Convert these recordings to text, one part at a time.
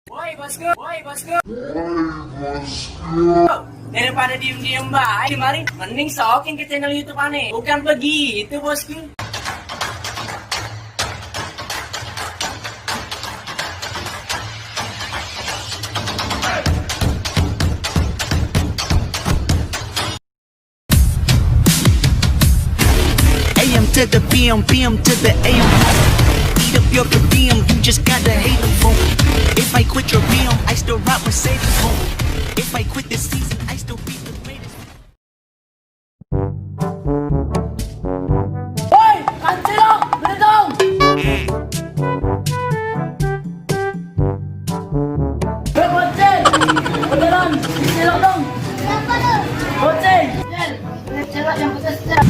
Woi bosku, woi bosku. Daripada diem-diem baik kemarin, mending sokin ke channel YouTube aneh. Bukan begitu bosku. AM to the PM, PM to the AM. Eat up your per diem, you just gotta hate them boom. If I quit your PM, I still rock Mercedes boom. If I quit this season, I still be the greatest. Woi, Cancelo, beredong. Boceng, beneran, cilok dong. Kenapa lu? Boceng. Cel, cilok yang pedas cel.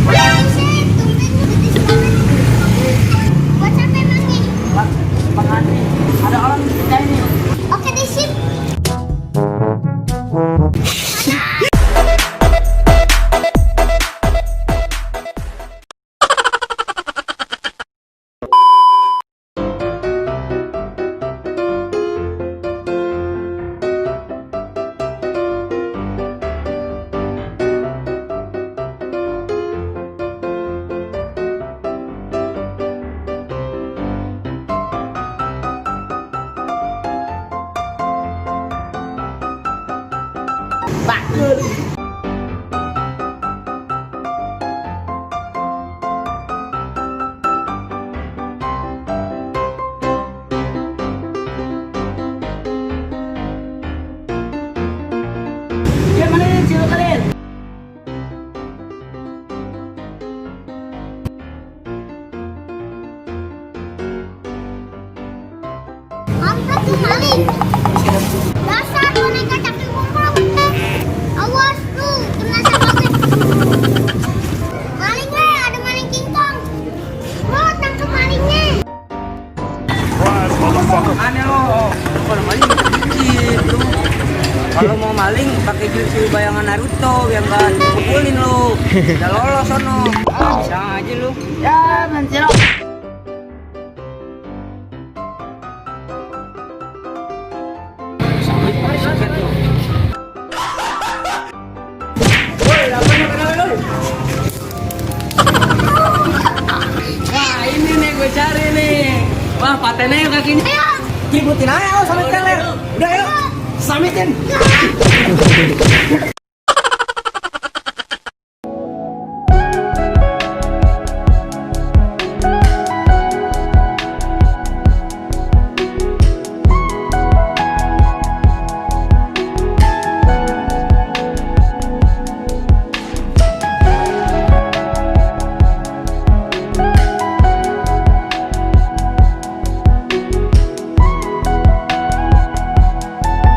Buat siapa emang nih? Bang Andi, ada orang di kita ini. Oke deh, sip. Bakul. Gimana nih cilok kalian? Apa tuh maling? Dasar boneka kaki bungkuk. Awas lu, kena sabotnya. Malingnya, ada maling kingkong. Bro, tangkap malingnya. Aneh lo, kalau maling dikit lu. Kalau mau maling pakai jurus bayangan Naruto biar nggak dipukulin lu. Udah lolos sono. Bisa aja lu. Ya, mencilok. Nah ini nih gue cari nih. Wah patennya yang kakinya. Cibutin aja, samitin. Udah yuk, samitin.